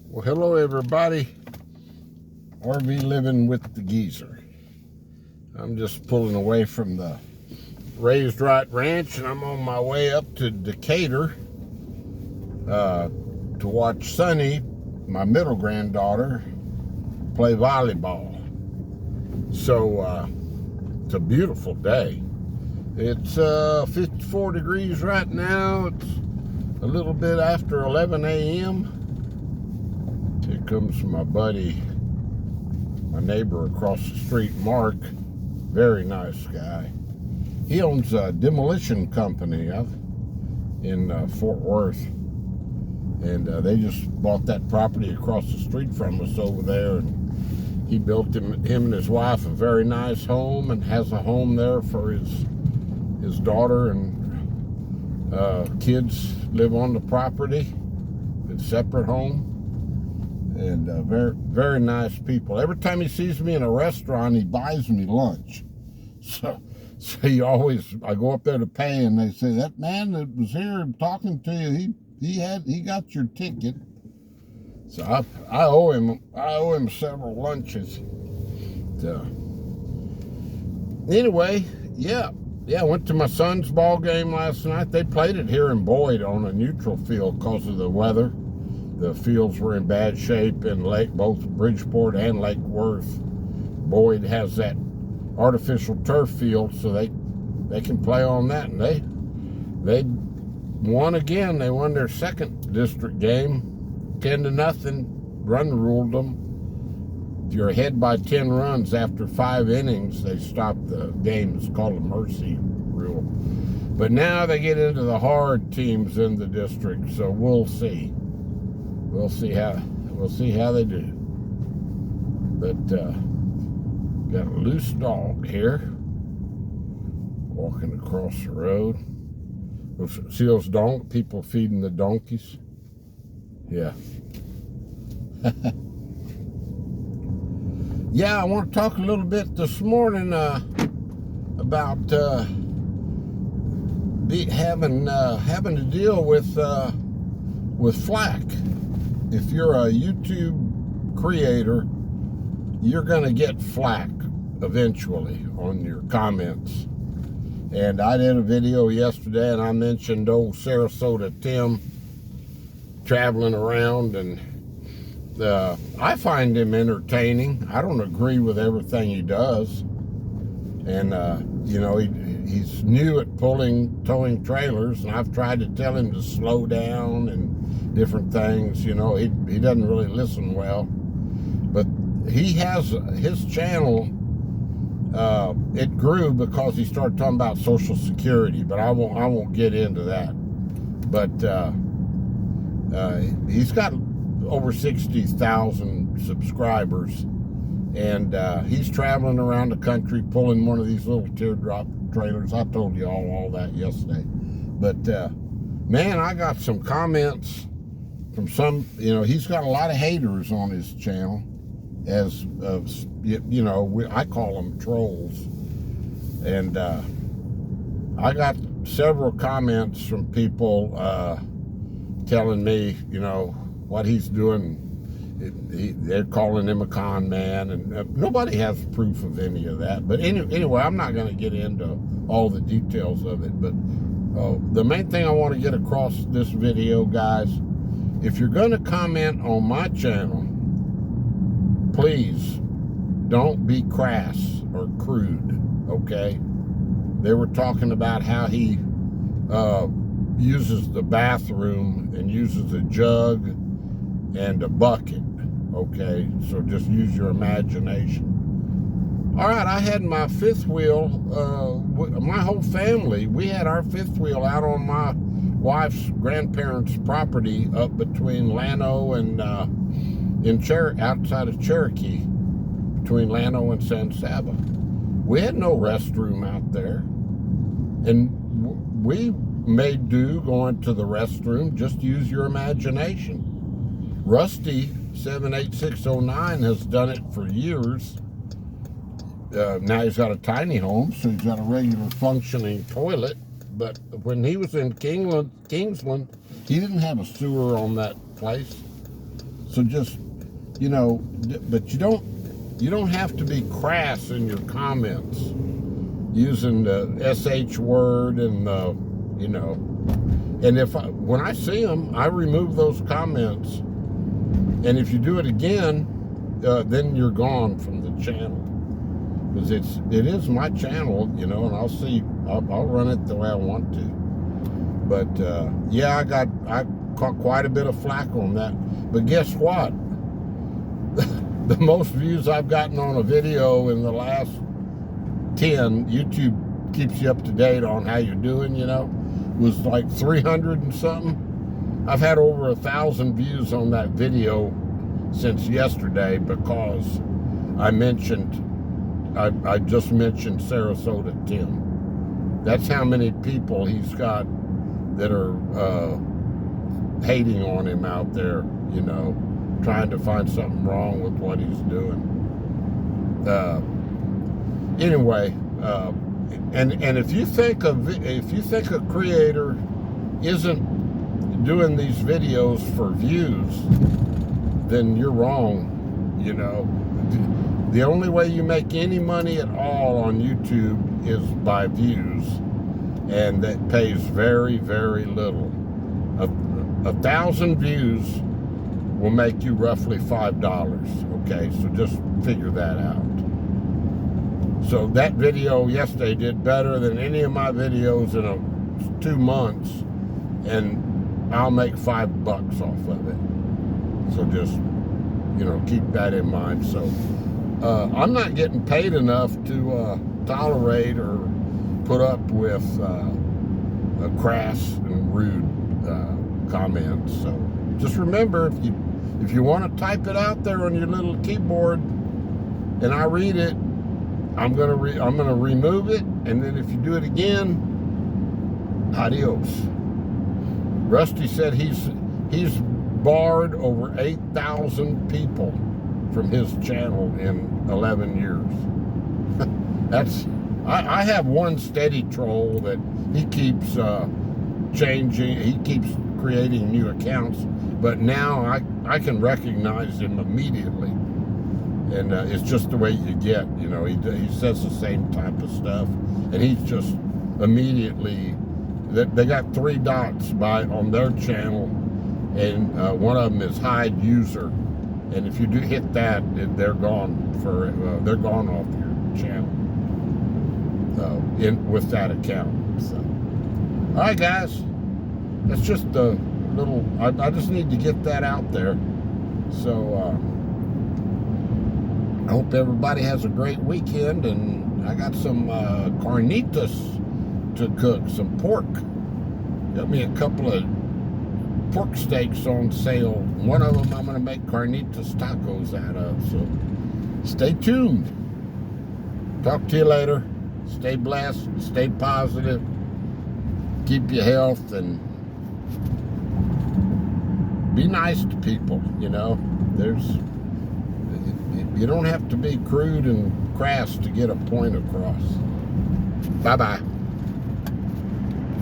Well, hello everybody. RV living with the geezer. I'm just pulling away from the Raised Wright Ranch, and I'm on my way up to Decatur to watch Sunny, my middle granddaughter, play volleyball. So it's a beautiful day. It's 54 degrees right now. It's a little bit after 11 a.m. Here comes my buddy, my neighbor across the street, Mark. Very nice guy. He owns a demolition company in Fort Worth. And they just bought that property across the street from us over there. And he built him and his wife a very nice home, and has a home there for his daughter and kids live on the property. It's a separate home. And very, very nice people. Every time he sees me in a restaurant, he buys me lunch. So he always, I go up there to pay, and they say, that man that was here talking to you, he got your ticket. So I owe him several lunches. So anyway, yeah, I went to my son's ball game last night. They played it here in Boyd on a neutral field because of the weather. The fields were in bad shape in both Bridgeport and Lake Worth. Boyd has that artificial turf field, so they can play on that. And they won again. They won their second district game, 10-0. Run ruled them. If you're ahead by 10 runs after 5 innings, they stop the game. It's called a mercy rule. But now they get into the hard teams in the district, so we'll see. We'll see how they do. But got a loose dog here walking across the road. See those people feeding the donkeys? Yeah. Yeah, I want to talk a little bit this morning about having to deal with Flak. If you're a YouTube creator, you're going to get Flak eventually on your comments. And I did a video yesterday, and I mentioned old Sarasota Tim traveling around, and I find him entertaining. I don't agree with everything he does. And, he's new at towing trailers, and I've tried to tell him to slow down and different things. He doesn't really listen well. But he has his channel, it grew because he started talking about Social Security, but I won't get into that. But he's got over 60,000 subscribers, and he's traveling around the country pulling one of these little teardrop trailers. I told you all that yesterday. But man, I got some comments from some, he's got a lot of haters on his channel, I call them trolls. And I got several comments from people telling me, what he's doing. They're calling him a con man, and nobody has proof of any of that. But anyway, I'm not going to get into all the details of it. But the main thing I want to get across this video, guys, if you're going to comment on my channel, please don't be crass or crude, okay? They were talking about how he uses the bathroom and uses a jug and a bucket, okay? So just use your imagination. All right, I had my fifth wheel, my whole family, we had our fifth wheel out on my wife's grandparents' property up between Llano and outside of Cherokee, between Llano and San Saba. We had no restroom out there, and we made do going to the restroom. Just use your imagination. Rusty 78609 has done it for years. Now he's got a tiny home, so he's got a regular functioning toilet. But when he was in Kingsland, he didn't have a sewer on that place. So just, you know, but you don't have to be crass in your comments using the SH word and the, you know. And when I see them, I remove those comments. And if you do it again, then you're gone from the channel. Because it is my channel, you know, and I'll run it the way I want to. But yeah, I caught quite a bit of flack on that. But guess what? The most views I've gotten on a video in the last 10, YouTube keeps you up to date on how you're doing, you know, was like 300 and something. I've had over 1,000 views on that video since yesterday because I just mentioned Sarasota Tim. That's how many people he's got that are hating on him out there, you know, trying to find something wrong with what he's doing. Anyway, and if you think a creator isn't doing these videos for views, then you're wrong. You know, the only way you make any money at all on YouTube is by views, and that pays very, very little. 1,000 views will make you roughly $5. Okay, so just figure that out. So that video yesterday did better than any of my videos in 2 months, and I'll make $5 off of it. So just, you know, keep that in mind. So I'm not getting paid enough to tolerate or put up with crass and rude comments. So just remember, if you want to type it out there on your little keyboard and I read it, I'm gonna remove it, and then if you do it again, adios. Rusty said he's barred over 8,000 people from his channel in 11 years. I have one steady troll that he keeps changing. He keeps creating new accounts, but now I can recognize him immediately. And it's just the way you get, you know, he says the same type of stuff, and he's just immediately, they got 3 dots on their channel, and one of them is hide user, and if you do hit that, they're gone they're gone off your channel with that account. So, all right, guys, that's just a little. I just need to get that out there. So. I hope everybody has a great weekend, and I got some carnitas to cook, some pork. Got me a couple of pork steaks on sale. One of them I'm going to make carnitas tacos out of, so stay tuned. Talk to you later. Stay blessed, stay positive, keep your health, and be nice to people, you know. You don't have to be crude and crass to get a point across. Bye-bye.